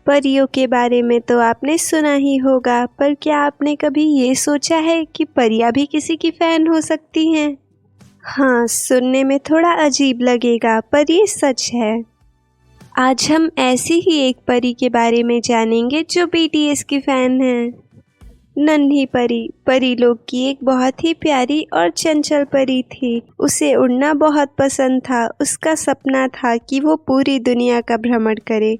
परियों के बारे में तो आपने सुना ही होगा, पर क्या आपने कभी ये सोचा है कि परियां भी किसी की फैन हो सकती हैं? हाँ, सुनने में थोड़ा अजीब लगेगा पर ये सच है। आज हम ऐसी ही एक परी के बारे में जानेंगे जो बीटीएस की फैन है। नन्ही परी परी लोग की एक बहुत ही प्यारी और चंचल परी थी। उसे उड़ना बहुत पसंद था। उसका सपना था कि वो पूरी दुनिया का भ्रमण करे,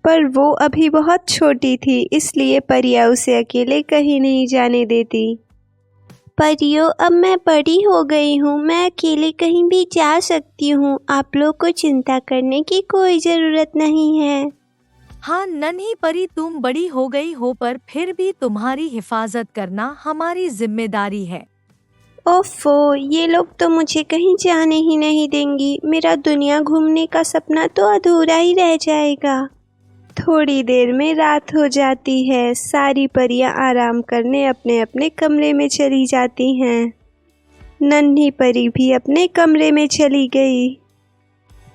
पर वो अभी बहुत छोटी थी, इसलिए परियां उसे अकेले कहीं नहीं जाने देती। परियों, अब मैं बड़ी हो गई हूँ, मैं अकेले कहीं भी जा सकती हूँ। आप लोग को चिंता करने की कोई ज़रूरत नहीं है। हाँ नन्ही परी, तुम बड़ी हो गई हो पर फिर भी तुम्हारी हिफाजत करना हमारी जिम्मेदारी है। ओफो, ये लोग तो मुझे कहीं जाने ही नहीं देंगी। मेरा दुनिया घूमने का सपना तो अधूरा ही रह जाएगा। थोड़ी देर में रात हो जाती है। सारी परियां आराम करने अपने अपने कमरे में चली जाती हैं। नन्ही परी भी अपने कमरे में चली गई,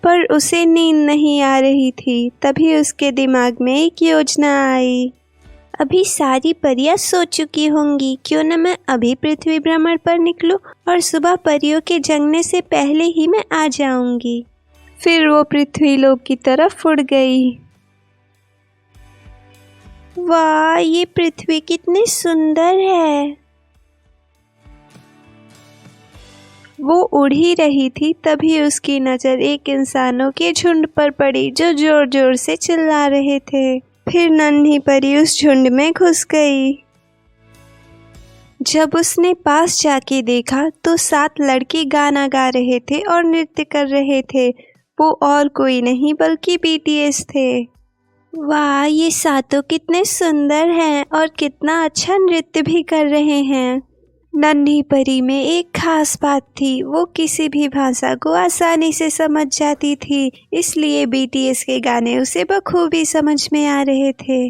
पर उसे नींद नहीं आ रही थी। तभी उसके दिमाग में एक योजना आई। अभी सारी परियां सो चुकी होंगी, क्यों न मैं अभी पृथ्वी भ्रमण पर निकलूं और सुबह परियों के जगने से पहले ही मैं आ जाऊंगी। फिर वो पृथ्वी लोक की तरफ उड़ गई। वाह, ये पृथ्वी कितनी सुंदर है। वो उड़ ही रही थी, तभी उसकी नज़र एक इंसानों के झुंड पर पड़ी जो जोर जोर से चिल्ला रहे थे। फिर नन्ही परी उस झुंड में घुस गई। जब उसने पास जाके देखा तो 7 लड़के गाना गा रहे थे और नृत्य कर रहे थे। वो और कोई नहीं बल्कि बीटीएस थे। वाह, ये सातों कितने सुंदर हैं और कितना अच्छा नृत्य भी कर रहे हैं। नन्ही परी में एक खास बात थी, वो किसी भी भाषा को आसानी से समझ जाती थी, इसलिए बीटीएस के गाने उसे बखूबी समझ में आ रहे थे।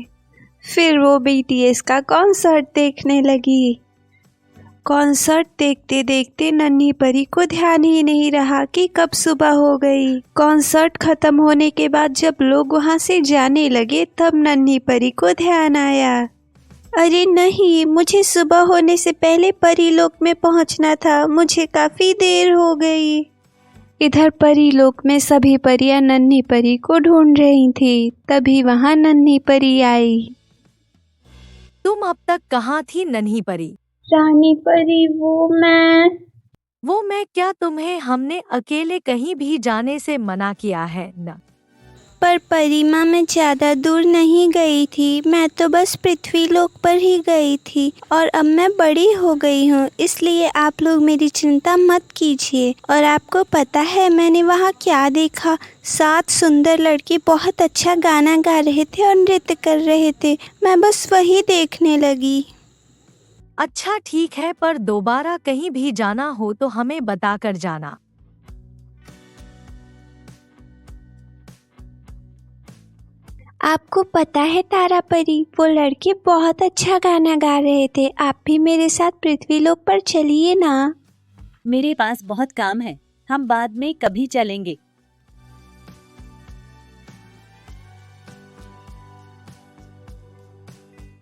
फिर वो बीटीएस का कॉन्सर्ट देखने लगी। कॉन्सर्ट देखते देखते नन्ही परी को ध्यान ही नहीं रहा कि कब सुबह हो गई। कॉन्सर्ट खत्म होने के बाद जब लोग वहां से जाने लगे तब नन्ही परी को ध्यान आया। अरे नहीं, मुझे सुबह होने से पहले परी लोक में पहुंचना था। मुझे काफी देर हो गई। इधर परी लोक में सभी परियां नन्ही परी को ढूंढ रही थी। तभी वहां नन्ही परी आई। तुम अब तक कहाँ थी नन्ही परी? रानी परी, वो मैं क्या तुम्हें हमने अकेले कहीं भी जाने से मना किया है न? पर परी माँ, मैं ज़्यादा दूर नहीं गई थी। मैं तो बस पृथ्वी लोक पर ही गई थी और अब मैं बड़ी हो गई हूँ, इसलिए आप लोग मेरी चिंता मत कीजिए। और आपको पता है मैंने वहाँ क्या देखा? 7 सुंदर लड़के बहुत अच्छा गाना गा रहे थे और नृत्य कर रहे थे। मैं बस वही देखने लगी। अच्छा ठीक है, पर दोबारा कहीं भी जाना हो तो हमें बताकर जाना। आपको पता है तारा परी, वो लड़के बहुत अच्छा गाना गा रहे थे। आप भी मेरे साथ पृथ्वी लोक पर चलिए ना। मेरे पास बहुत काम है, हम बाद में कभी चलेंगे।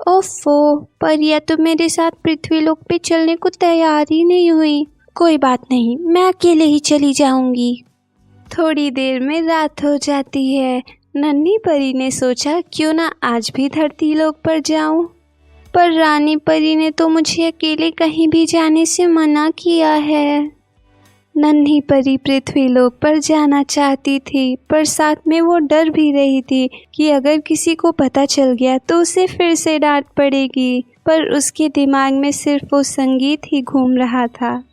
ओफो, परिया तो मेरे साथ पृथ्वी लोक पे चलने को तैयार ही नहीं हुई। कोई बात नहीं, मैं अकेले ही चली जाऊंगी। थोड़ी देर में रात हो जाती है। नन्ही परी ने सोचा क्यों ना आज भी धरती लोक पर जाऊं, पर रानी परी ने तो मुझे अकेले कहीं भी जाने से मना किया है। नन्ही परी पृथ्वी लोक पर जाना चाहती थी, पर साथ में वो डर भी रही थी कि अगर किसी को पता चल गया तो उसे फिर से डांट पड़ेगी। पर उसके दिमाग में सिर्फ वो संगीत ही घूम रहा था।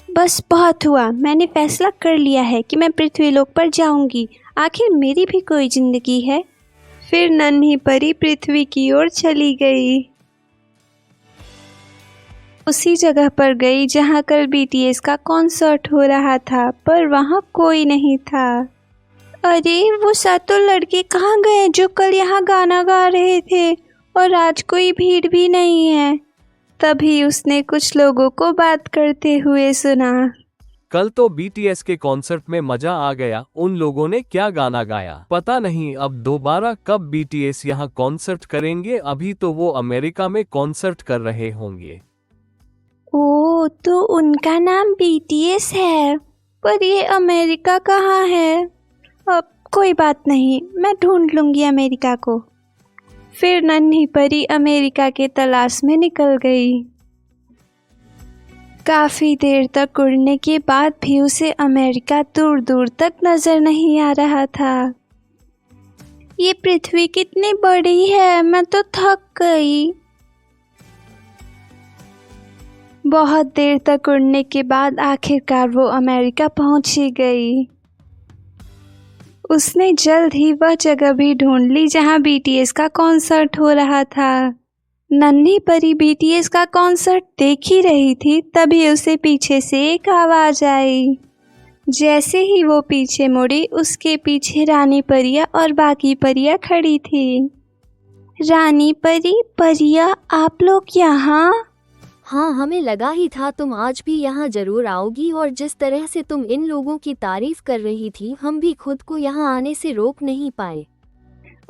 बस बहुत हुआ, मैंने फैसला कर लिया है कि मैं पृथ्वी लोक पर जाऊंगी। आखिर मेरी भी कोई जिंदगी है। फिर नन्ही परी पृथ्वी की ओर चली गई। उसी जगह पर गई जहां कल बीटीएस का कॉन्सर्ट हो रहा था, पर वहां कोई नहीं था। अरे, वो सातों लड़के कहाँ गए जो कल यहाँ गाना गा रहे थे? और आज कोई भीड़ भी नहीं है। तभी उसने कुछ लोगों को बात करते हुए सुना। कल तो बीटीएस के कॉन्सर्ट में मजा आ गया। उन लोगों ने क्या गाना गाया, पता नहीं अब दोबारा कब बीटीएस यहाँ कॉन्सर्ट करेंगे। अभी तो वो अमेरिका में कॉन्सर्ट कर रहे होंगे। ओ, तो उनका नाम बीटीएस है, पर ये अमेरिका कहाँ है? अब कोई बात नहीं, मैं ढूंढ लूंगी अमेरिका को। फिर नन्ही परी अमेरिका के तलाश में निकल गई। काफी देर तक उड़ने के बाद भी उसे अमेरिका दूर दूर तक नजर नहीं आ रहा था। ये पृथ्वी कितनी बड़ी है, मैं तो थक गई। बहुत देर तक उड़ने के बाद आखिरकार वो अमेरिका पहुंच ही गई। उसने जल्द ही वह जगह भी ढूंढ ली जहां बीटीएस का कॉन्सर्ट हो रहा था। नन्ही परी बीटीएस का कॉन्सर्ट देख ही रही थी, तभी उसे पीछे से एक आवाज आई। जैसे ही वो पीछे मुड़ी, उसके पीछे रानी परिया और बाकी परिया खड़ी थी। रानी परी, परिया, आप लोग यहाँ? हाँ, हमें लगा ही था तुम आज भी यहाँ जरूर आओगी, और जिस तरह से तुम इन लोगों की तारीफ कर रही थी, हम भी खुद को यहाँ आने से रोक नहीं पाए।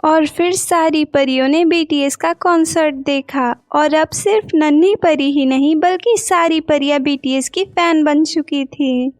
और फिर सारी परियों ने बीटीएस का कॉन्सर्ट देखा, और अब सिर्फ नन्ही परी ही नहीं बल्कि सारी परियां बीटीएस की फैन बन चुकी थी।